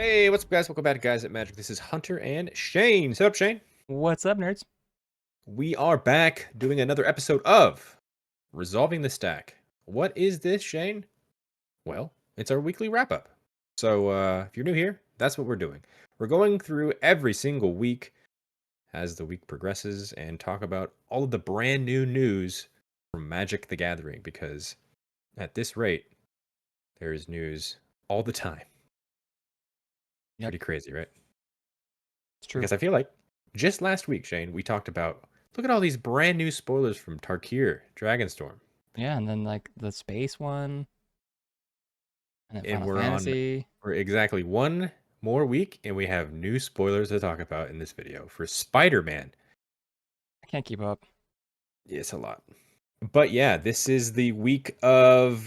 Hey, what's up, guys? Welcome back to Guys at Magic. This is Hunter and Shane. What's up, Shane? What's up, nerds? We are back doing another episode of Resolving the Stack. What is this, Shane? Well, it's our weekly wrap-up. So, if you're new here, that's what we're doing. We're going through every single week as the week progresses and talk about all of the brand new news from Magic the Gathering, because at this rate, there is news all the time. Yep. Pretty crazy, right? It's true. Because I feel like just last week, Shane, we talked about look at all these brand new spoilers from Tarkir, Dragonstorm. Yeah, and then like the space one, and then And Final we're on Fantasy. for exactly one more week, and we have new spoilers to talk about in this video for Spider-Man. I can't keep up. Yeah, it's a lot. But yeah, this is the week of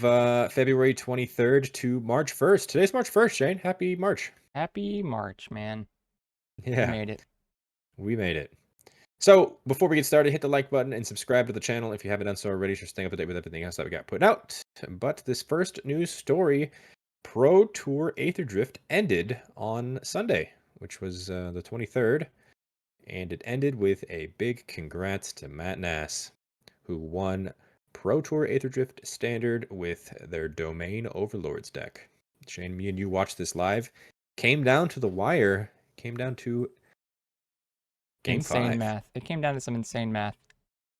February 23rd to March 1st. Today's March 1st, Shane. Happy March. Happy March, man. We Yeah, made it. we made it. So before we get started, hit the like button and subscribe to the channel if you haven't done so already. So staying up to date with everything else that we got put out. But this first news story, Pro Tour Aetherdrift ended on Sunday, which was the 23rd. And it ended with a big congrats to Matt Nass, who won Pro Tour Aetherdrift Standard with their Domain Overlords deck. Shane, me and you watched this live. Came down to the wire. Came down to Game Insane 5. math. It came down to some insane math.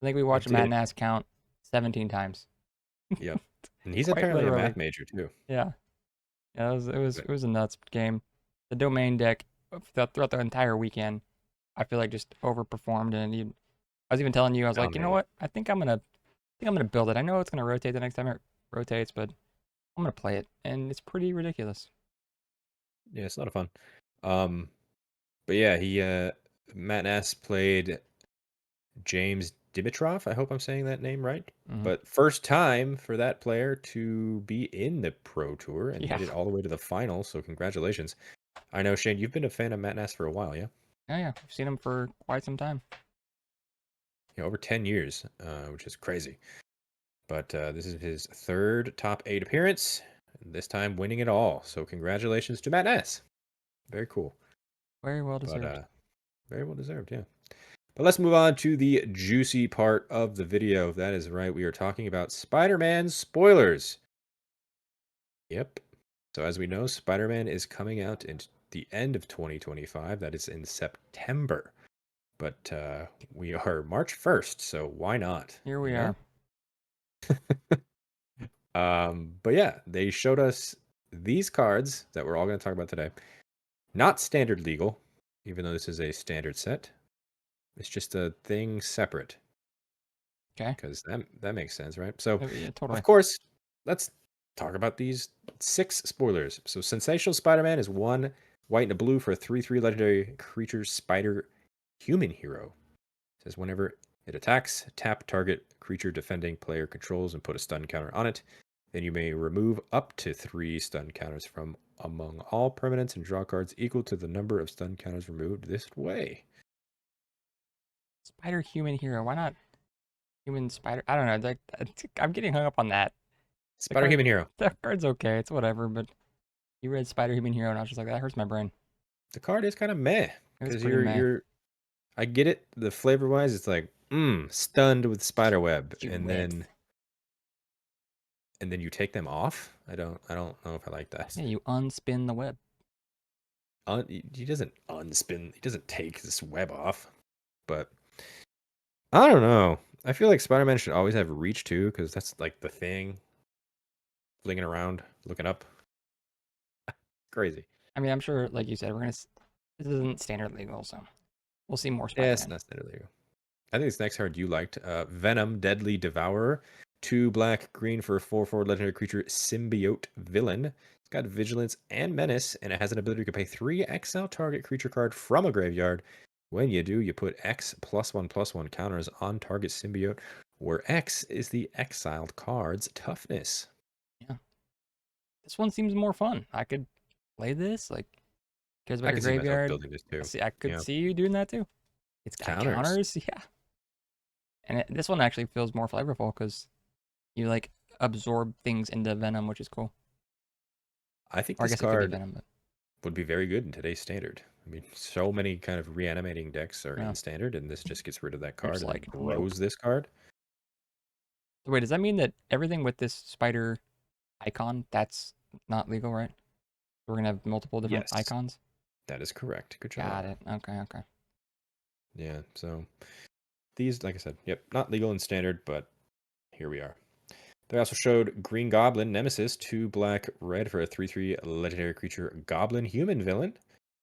I think we It watched Matt did. Nass count 17 times. Yep. And he's Quite apparently a literally. math major too. Yeah. Yeah, it But was a nuts game. The domain deck throughout the entire weekend, I feel like just overperformed, and I was even telling you, I was like, you know dominated. what? I think I'm gonna build it. I know it's gonna rotate the next time it rotates, but I'm gonna play it, and it's pretty ridiculous. Yeah, it's a lot of fun. Um, but yeah, he Matt Nass played James Dimitrov. I hope I'm saying that name right. Hmm. But first time for that player to be in the Pro Tour and Yeah, made it all the way to the final. So congratulations. I know, Shane, you've been a fan of Matt Nass for a while, yeah? yeah. I've seen him for quite some time. Yeah, over 10 years, which is crazy. But this is his third top 8 appearance, this time winning it all. So congratulations to Matt Nass. Very cool. Very well But deserved. very well deserved, yeah. But let's move on to the juicy part of the video. That is right. We are talking about Spider-Man spoilers. Yep. So as we know, Spider-Man is coming out in the end of 2025. That is in September. But we are March 1st, so why not? Here You we know? are. But yeah, they showed us these cards that we're all going to talk about today. Not standard legal, even though this is a standard set. It's just a thing separate. Okay. Because that makes sense, right? So, Yeah, of totally. course, let's talk about these 6 spoilers. So, Sensational Spider-Man is 1 white and a blue for a 3/3 legendary creature spider human hero. It says whenever it attacks, tap target creature defending player controls and put a stun counter on it. Then you may remove up to 3 stun counters from among all permanents and draw cards equal to the number of stun counters removed this way. Spider human hero. Why not human spider? I don't know. Like, I'm getting hung up on that. The Spider card, Human Hero. the card's okay. It's whatever. But you read Spider human hero, and I was just like, that hurts my brain. The card is kind of meh It was because pretty meh. you're I get it. The flavor wise, it's like, stunned with spider web, Cute and webs. then you take them off. I don't know if I like that. Yeah, you unspin the web. He doesn't unspin. He doesn't take this web off. But I don't know. I feel like Spider-Man should always have reach too, because that's like the thing. Flinging around, looking up. Crazy. I mean, I'm sure, like you said, this isn't standard legal, so we'll see more Yeah, it's Spider-Man. not standard legal. I think this next card you liked. Venom, Deadly Devourer. 2 black, green for a 4/4 legendary creature, symbiote villain. It's got vigilance and menace, and it has an ability you can pay 3 exile target creature card from a graveyard. When you do, you put X +1/+1 counters on target symbiote, where X is the exiled card's toughness. Yeah, this one seems more fun. I could play this, like, cares about I your can see myself graveyard. building this too. I could Yeah. see you doing that too. It's got Counters. counters, yeah. And this one actually feels more flavorful because you like absorb things into Venom, which is cool. I think Or I this guess it could be card Venom, but would be very good in today's standard. I mean, so many kind of reanimating decks are Yeah. in standard, and this just gets rid of that They're card just and then like, nope. grows this card. So wait, does that mean that everything with this spider icon, that's not legal, right? We're gonna have multiple different Yes, icons? that is correct. Good Got job. it. Okay, okay. Yeah, so these, like I said, yep, not legal in standard, but here we are. They also showed Green Goblin Nemesis, 2 black, red for a 3/3 legendary creature goblin human villain.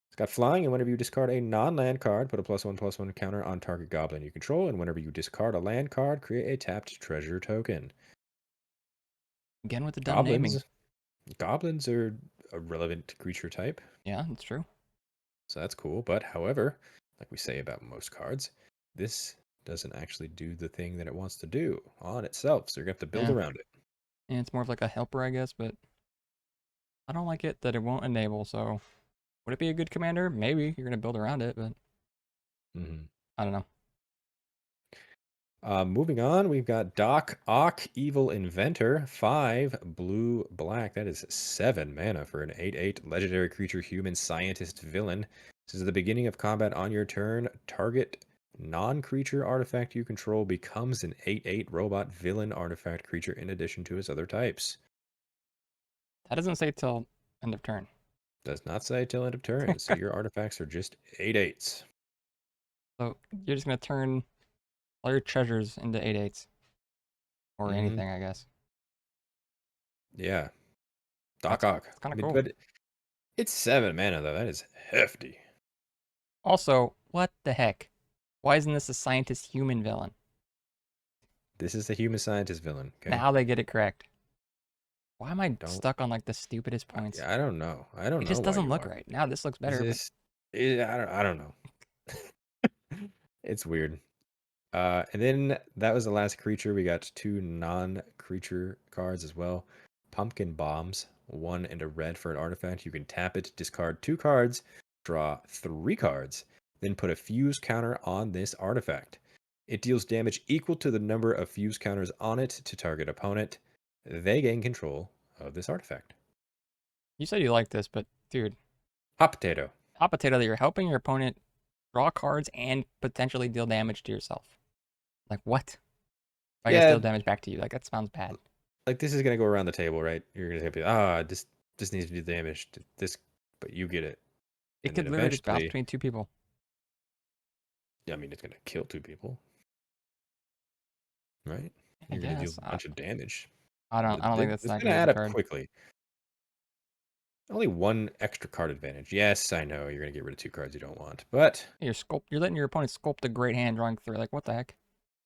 It's got flying, and whenever you discard a non-land card, put a +1/+1 counter on target goblin you control, and whenever you discard a land card, create a tapped treasure token. Again with the dumb naming. Goblins, goblins are a relevant creature type, Yeah, that's true. so that's cool. But however, like we say about most cards, this doesn't actually do the thing that it wants to do on itself. So you're gonna have to build Yeah. around it. And it's more of like a helper, I guess, but I don't like it that it won't enable, so would it be a good commander? Maybe. You're gonna build around it, but Hmm. I don't know. Moving on, we've got Doc Ock, Evil Inventor, 5 blue black. That is 7 mana for an 8/8 legendary creature human scientist villain. This is the beginning of combat on your turn. Target non-creature artifact you control becomes an 8/8 robot villain artifact creature in addition to its other types. That doesn't say till end of turn. Does not say till end of turn, so your artifacts are just 8/8s. So you're just gonna turn all your treasures into 8/8s. Or Hmm. anything, I guess. Yeah, Doc That's Ock. it's I kinda mean, cool. but it's 7 mana though. That is hefty. Also, what the heck? Why isn't this a scientist human villain? This is the human scientist villain. Okay. Now they get it correct. Why am I Don't. stuck on like the stupidest points? I don't know. I don't It know just why doesn't you look are. right. Now this looks Is better, but this? I don't know. It's weird. And then that was the last creature. We got 2 non-creature cards as well. Pumpkin bombs, 1 and a red for an artifact. You can tap it, discard 2 cards, draw 3 cards, then put a fuse counter on this artifact. It deals damage equal to the number of fuse counters on it to target opponent. They gain control of this artifact. you said you like this, but dude, Hot potato. hot potato that you're helping your opponent draw cards and potentially deal damage to yourself. Like what? I guess deal Yeah, damage back to you. Like that sounds bad. like this is gonna go around the table, right? You're gonna be this needs to do damage to this, but you get it, It and then could literally just bounce eventually, between two people. I mean, it's gonna kill 2 people, right? I You're gonna deal guess. a bunch of damage. I don't think that's It's that gonna good of a add up card. quickly. Only 1 extra card advantage. Yes, I know you're gonna get rid of 2 cards you don't want, but You're letting your opponent sculpt a great hand drawing through. Like what the heck?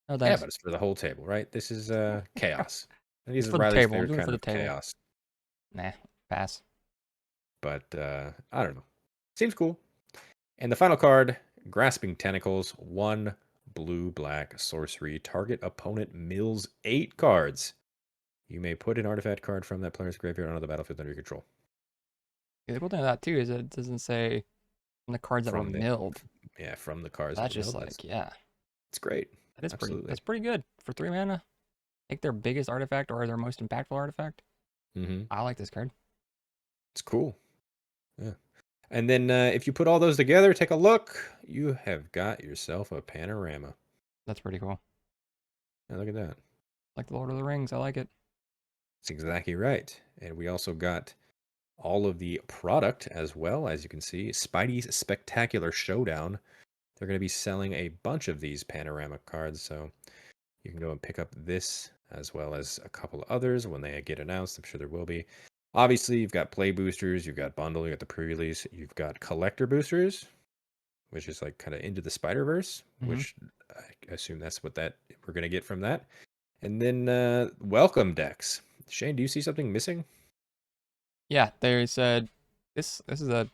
No yeah, thanks. but it's for the whole table, right? This is chaos. And these It's are for the Riley's table. I'm favorite doing it for kind the of table. chaos, Nah, pass. but I don't know. Seems cool. And the final card, Grasping Tentacles, 1 blue black sorcery. Target opponent mills 8 cards. You may put an artifact card from that player's graveyard onto the battlefield under your control. The cool thing about that too is it doesn't say on the cards that were From the milled. from the cards that That's were just milled. That's like, yeah, it's great. that's Absolutely. pretty good for 3 mana. Take their biggest artifact or their most impactful artifact. Mm-hmm. I like this card. It's cool. Yeah. And then if you put all those together, take a look. You have got yourself a panorama. That's pretty cool. Yeah, look at that. Like the Lord of the Rings, I like it. That's exactly right. And we also got all of the product as well, as you can see. Spidey's Spectacular Showdown. They're going to be selling a bunch of these panorama cards, so you can go and pick up this as well as a couple others when they get announced. I'm sure there will be. Obviously, you've got play boosters, you've got bundle, you've got the pre-release, you've got collector boosters, which is like kind of into the Spider-Verse, Hmm. which I assume that's what that we're going to get from that. And then welcome decks. Shane, do you see something missing? Yeah, they said this is a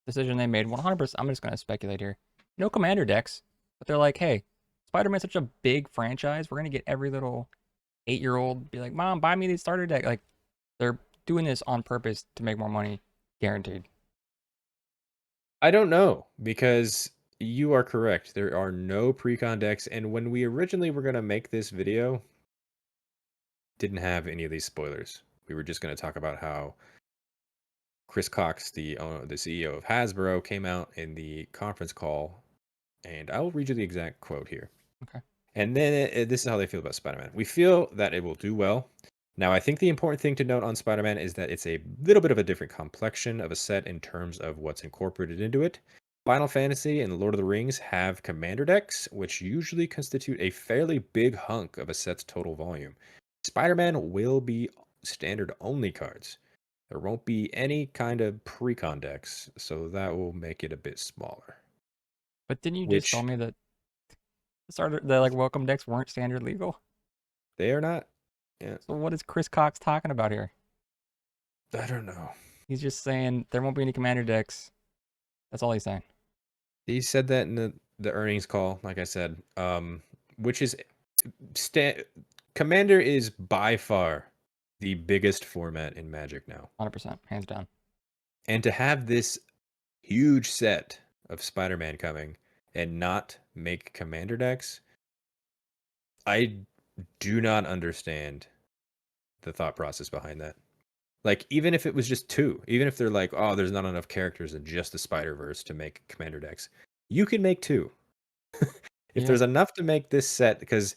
decision they made 100%. I'm just gonna speculate here. No commander decks, but they're like, hey, Spider-Man's such a big franchise. We're gonna get every little 8-year-old be like, Mom, buy me these starter deck. Like they're doing this on purpose to make more money, guaranteed. I don't know because you are correct. There are no precon decks, and when we originally were going to make this video, didn't have any of these spoilers. We were just going to talk about how Chris Cox, the CEO of Hasbro, came out in the conference call, and I will read you the exact quote here. Okay. And then this is how they feel about Spider-Man. We feel that it will do well. Now, I think the important thing to note on Spider-Man is that it's a little bit of a different complexion of a set in terms of what's incorporated into it. Final Fantasy and Lord of the Rings have commander decks, which usually constitute a fairly big hunk of a set's total volume. Spider-Man will be standard only cards. There won't be any kind of precon decks, so that will make it a bit smaller. But didn't you just tell Which me that the like welcome decks weren't standard legal? they are not. Yeah, So what is Chris Cox talking about here? I don't know. He's just saying there won't be any commander decks. That's all he's saying. He said that in the earnings call, like I said, which is Commander is by far the biggest format in Magic now. 100%, hands down. And to have this huge set of Spider-Man coming and not make Commander decks, I do not understand the thought process behind that. Like, even if it was just two, even if they're like, oh, there's not enough characters in just the Spider-Verse to make Commander decks, you can make two. If Yeah, there's enough to make this set, because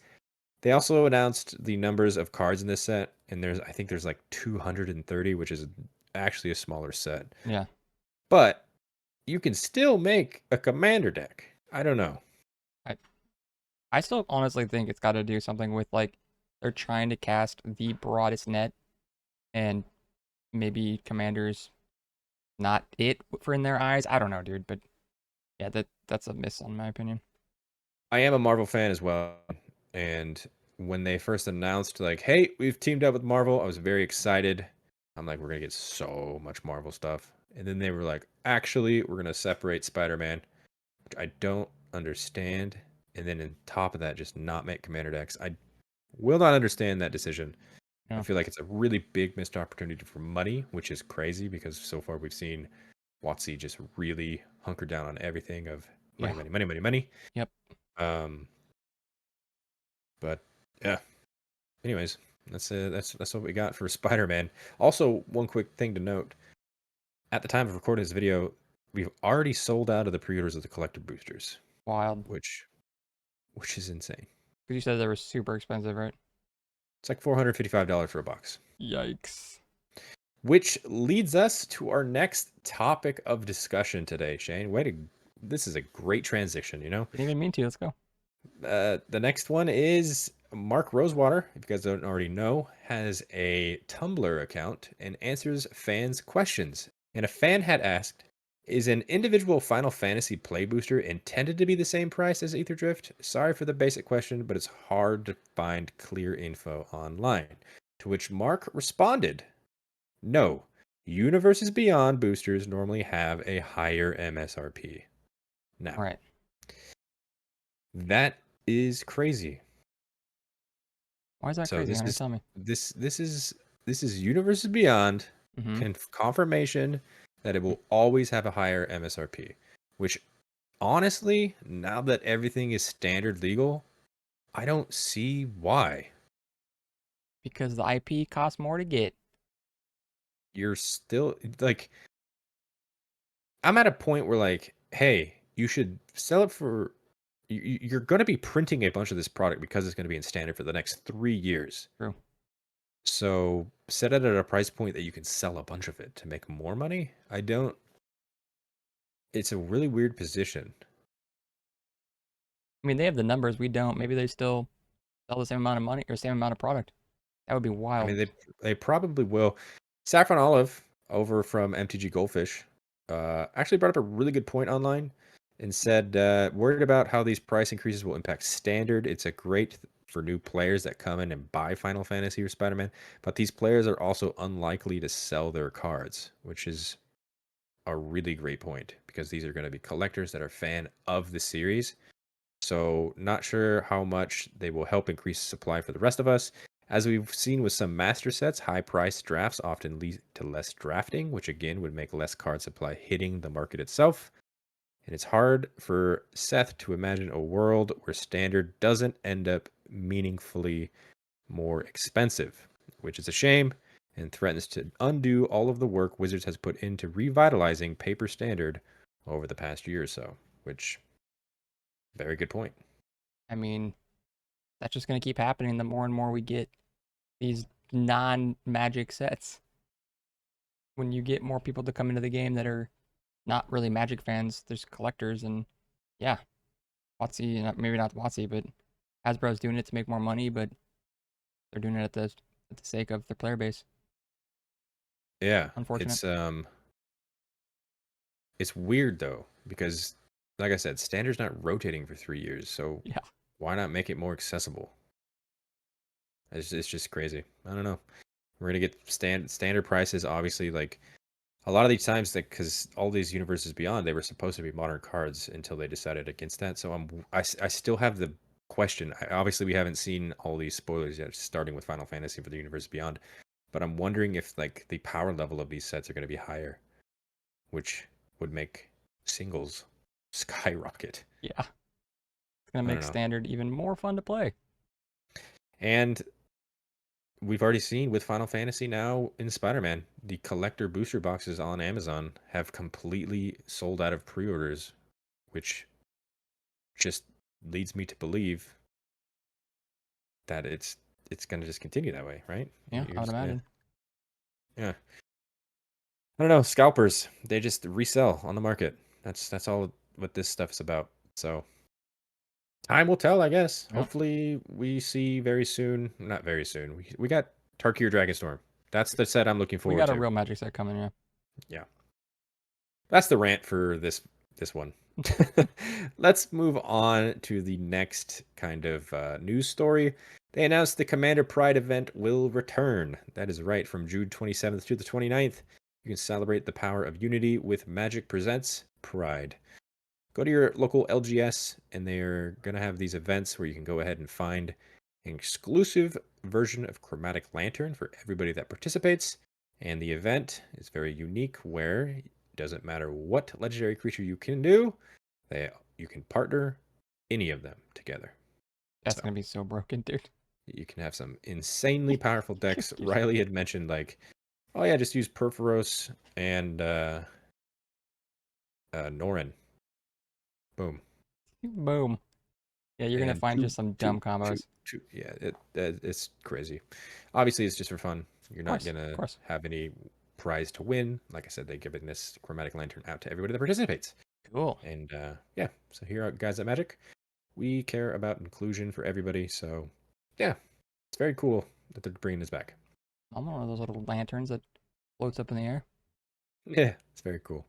they also announced the numbers of cards in this set, and I think there's like 230, which is actually a smaller set. yeah. But you can still make a commander deck. I don't know. I I still honestly think it's got to do something with like they're trying to cast the broadest net, and maybe commanders not it for in their eyes. I don't know, dude, but yeah, that's a miss on my opinion. I am a Marvel fan as well, and when they first announced, like, hey, we've teamed up with Marvel, I was very excited. I'm like, we're gonna get so much Marvel stuff. And then they were like, actually, we're gonna separate Spider-Man, which I don't understand. And then on top of that, just not make commander decks. I will not understand that decision. I Yeah, feel like it's a really big missed opportunity for money, which is crazy because so far we've seen WotC just really hunker down on everything of money, yeah, money, money, money, money. yep. Um, but yeah. Anyways, that's what we got for Spider-Man. Also, one quick thing to note: at the time of recording this video, we've already sold out of the pre-orders of the collector boosters, Wild. which is insane. Because you said they were super expensive, right? It's like $455 for a box. Yikes. Which leads us to our next topic of discussion today, Shane. This is a great transition, you know? Didn't even mean to. Let's go. The next one is Mark Rosewater, if you guys don't already know, has a Tumblr account and answers fans' questions. And a fan had asked, is an individual Final Fantasy play booster intended to be the same price as Aetherdrift? Sorry for the basic question, but it's hard to find clear info online. To which Mark responded, no, Universes Beyond boosters normally have a higher MSRP. Now, All right. that is crazy. Why is that So crazy, this honey? is Tell me. this is Universes Beyond Mm-hmm. confirmation that it will always have a higher MSRP, which honestly, now that everything is standard legal, I don't see why. Because the IP costs more to get. You're still like, I'm at a point where like, hey, you should sell it for you're going to be printing a bunch of this product because it's going to be in standard for the next 3 years. True. So set it at a price point that you can sell a bunch of it to make more money. I don't. It's a really weird position. I mean, they have the numbers. We don't. Maybe they still sell the same amount of money or same amount of product. That would be I wild. mean, they probably will. Saffron Olive over from MTG Goldfish actually brought up a really good point online and said, worried about how these price increases will impact standard. It's a great for new players that come in and buy Final Fantasy or Spider-Man, but these players are also unlikely to sell their cards, which is a really great point because these are going to be collectors that are fan of the series. So not sure how much they will help increase supply for the rest of us. As we've seen with some master sets, high price drafts often lead to less drafting, which again would make less card supply hitting the market itself. And it's hard for Seth to imagine a world where standard doesn't end up meaningfully more expensive, which is a shame. and threatens to undo all of the work Wizards has put into revitalizing Paper Standard over the past year or so, which, very good point. I mean, that's just going to keep happening the more and more we get these non-Magic sets. When you get more people to come into the game that are not really Magic fans, there's collectors, and yeah, WotC, maybe not WotC, but Hasbro's doing it to make more money, but they're doing it at the sake of their player base. Yeah, Unfortunate. it's weird though, because like I said, Standard's not rotating for 3 years, so Yeah. why not make it more accessible? It's just crazy. I don't know. We're gonna get standard prices, obviously. Like a lot of these times, like because all these universes beyond, they were supposed to be modern cards until they decided against that. So I still have the question. Obviously, we haven't seen all these spoilers yet, starting with Final Fantasy for the universe beyond. But I'm wondering if like the power level of these sets are going to be higher, which would make singles skyrocket. Yeah. It's going to I don't make know. Standard even more fun to play. And we've already seen with Final Fantasy now in Spider-Man, the collector booster boxes on Amazon have completely sold out of pre-orders, which just leads me to believe that it's going to just continue that way, right? Yeah, You're I would just gonna, imagine. yeah. I don't know, scalpers, they just resell on the market. That's all what this stuff is about. So time will tell, I guess. Yeah. Hopefully we see very soon. Not very soon. We got Tarkir Dragonstorm. That's the set I'm looking We forward got a to. real Magic set coming, yeah. Yeah. That's the rant for this one. Let's move on to the next kind of news story. They announced the Commander Pride event will return. That is right, from June 27th to the 29th. You can celebrate the power of unity with Magic Presents Pride. Go to your local LGS, and they're going to have these events where you can go ahead and find an exclusive version of Chromatic Lantern for everybody that participates. And the event is very unique, where it doesn't matter what legendary creature you can do, you can partner any of them together. That's So going to be so broken, dude. you can have some insanely powerful decks. Dude, Riley had mentioned like, oh yeah, just use Perforos and Norin. Boom. boom. Yeah, you're going to And find just some dumb combos. two. Yeah, it's crazy. Obviously, it's just for fun. You're Of not course, of gonna course. have any prize to win. Like I said, they're giving this Chromatic Lantern out to everybody that participates. Cool. And yeah, so here, guys at Magic, we care about inclusion for everybody. So yeah, it's very cool that they're bringing this back. I'm one of those little lanterns that floats up in the air. Yeah, it's very cool.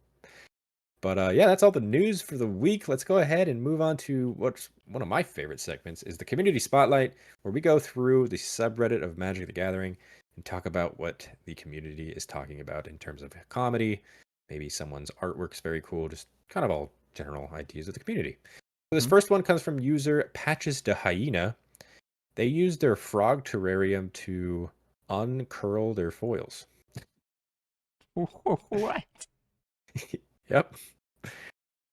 But yeah, that's all the news for the week. Let's go ahead and move on to what's one of my favorite segments is the community spotlight, where we go through the subreddit of Magic the Gathering and talk about what the community is talking about in terms of comedy. Maybe someone's artwork's very cool, just kind of all general ideas of the community. So this Hmm? first one comes from user Patches de Hyena. They used their frog terrarium to uncurl their foils. What? Yep.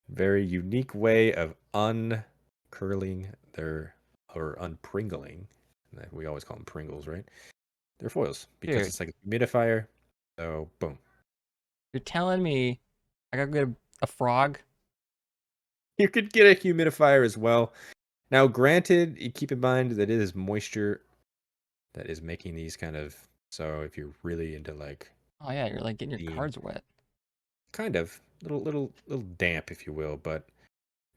Very unique way of uncurling their or unpringling. We always call them Pringles, right? They're foils because Dude, it's like a humidifier. So boom. you're telling me I gotta get a frog? You could get a humidifier as well. Now, granted, you keep in mind that it is moisture that is making these kind of. So if you're really into like Oh yeah, you're like getting your being cards wet. kind of little damp, if you will, but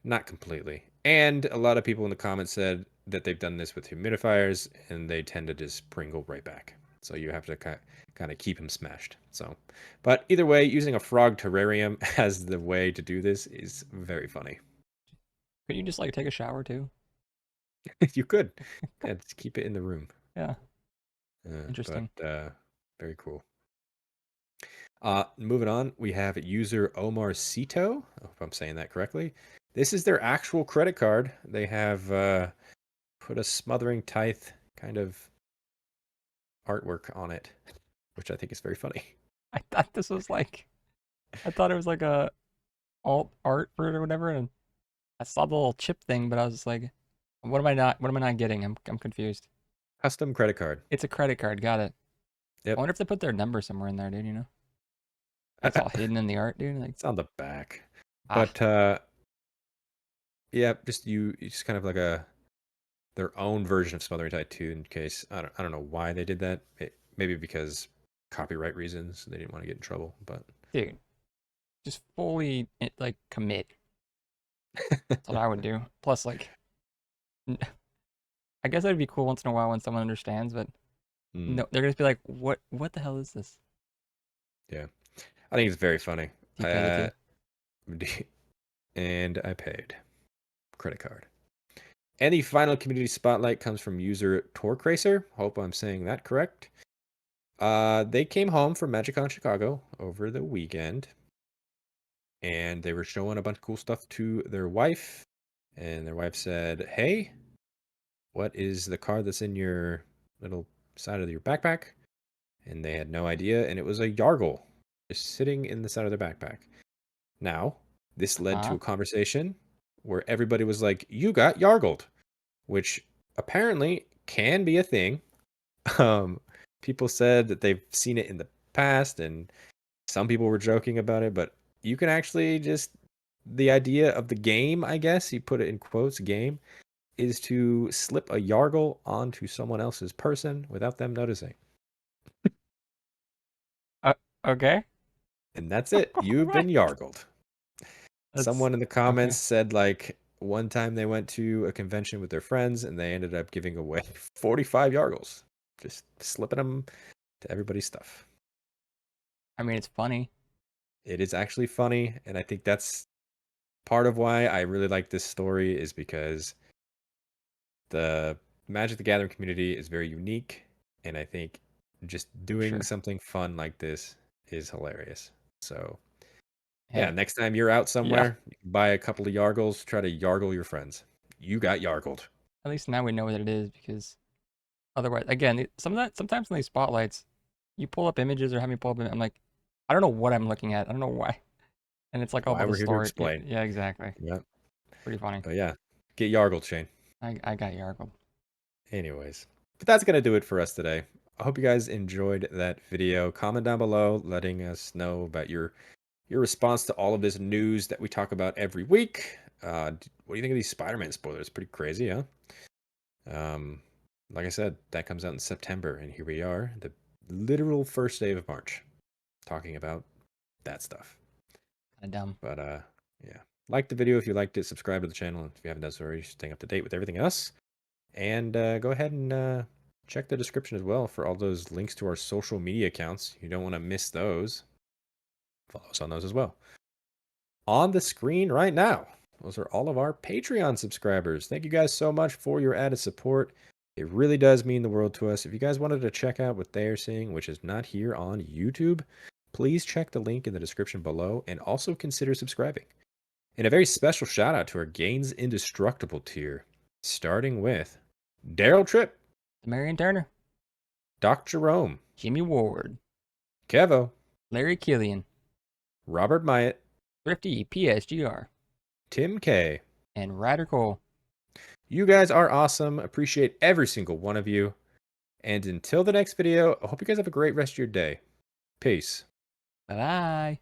not completely. And a lot of people in the comments said that they've done this with humidifiers and they tend to just pringle right back. So you have to kind of keep them smashed. So, but either way, using a frog terrarium as the way to do this is very funny. Could you just like take a shower too? You could, yeah, just keep it in the room. Yeah, But interesting. very cool. Moving on, we have user Omar Cito. I hope I'm saying that correctly. This is their actual credit card. They have put a smothering tithe kind of artwork on it, which I think is very funny. I thought this was like I thought it was like a alt art for it or whatever, and I saw the little chip thing, but I was just like, what am I not getting? I'm confused. Custom credit card. It's a credit card, got it. I Yep. wonder if they put their number somewhere in there, dude. You know, it's all hidden in the art, dude. Like, It's on the back. ah, But yeah, just just kind of like their own version of Smothering Tide 2 in case I don't know why they did that. Maybe because copyright reasons they didn't want to get in trouble, but dude, just fully like commit. That's what I would do. Plus, like, I guess that'd be cool once in a while when someone understands, but mm, no, they're gonna be like, what the hell is this? yeah. I think it's very funny. Do you pay the fee? And I paid credit card. And the final community spotlight comes from user Torcracer. Hope I'm saying that correct. They came home from MagicCon Chicago over the weekend, and they were showing a bunch of cool stuff to their wife. And their wife said, "Hey, what is the card that's in your little side of your backpack?" And they had no idea, and it was a Yargle just sitting in the side of their backpack. Now, this led to Huh? a conversation where everybody was like, "You got Yargled," which apparently can be a thing. Um, People said that they've seen it in the past, and some people were joking about it, but you can actually just the idea of the game, I guess you put it in quotes, game, is to slip a Yargle onto someone else's person without them noticing. Uh, okay. And that's it. You've What? been Yargled. That's Someone in the comments okay. said like one time they went to a convention with their friends and they ended up giving away 45 Yargles, just slipping them to everybody's stuff. I mean, it's funny. It is actually funny, and I think that's part of why I really like this story is because the Magic the Gathering community is very unique, and I think just doing Sure. something fun like this is hilarious. So, yeah, Hey, next time you're out yeah. somewhere, you can buy a couple of Yargles, try to Yargle your friends. You got Yargled. At least now we know what it is because otherwise, again, sometimes in these spotlights, you pull up images or have me pull up, I'm like, I don't know what I'm looking at. I don't know why, and it's like all Why about the we're here to story. Yeah, explain. yeah, exactly. Yeah. Pretty funny. But yeah, get Yargled, Shane. I got Yargled. Anyways, but that's going to do it for us today. I hope you guys enjoyed that video. Comment down below letting us know about your response to all of this news that we talk about every week. What do you think of these Spider-Man spoilers? Pretty crazy, huh? Um, like I said, that comes out in September, and here we are, the literal first day of March, talking about that stuff. Kind of dumb. But yeah, like the video if you liked it. Subscribe to the channel if you haven't done so already. Staying up to date with everything else. And go ahead and check the description as well for all those links to our social media accounts. You don't want to miss those. Follow us on those as well. On the screen right now, those are all of our Patreon subscribers. Thank you guys so much for your added support. It really does mean the world to us. If you guys wanted to check out what they are seeing, which is not here on YouTube, please check the link in the description below and also consider subscribing. And a very special shout out to our Gains Indestructible tier, starting with Daryl Tripp, Marion Turner, Doc Jerome, Jimmy Ward, Kevo, Larry Killian, Robert Myatt, Thrifty PSGR, Tim K. and Ryder Cole. You guys are awesome. Appreciate every single one of you. And until the next video, I hope you guys have a great rest of your day. Peace. Bye bye.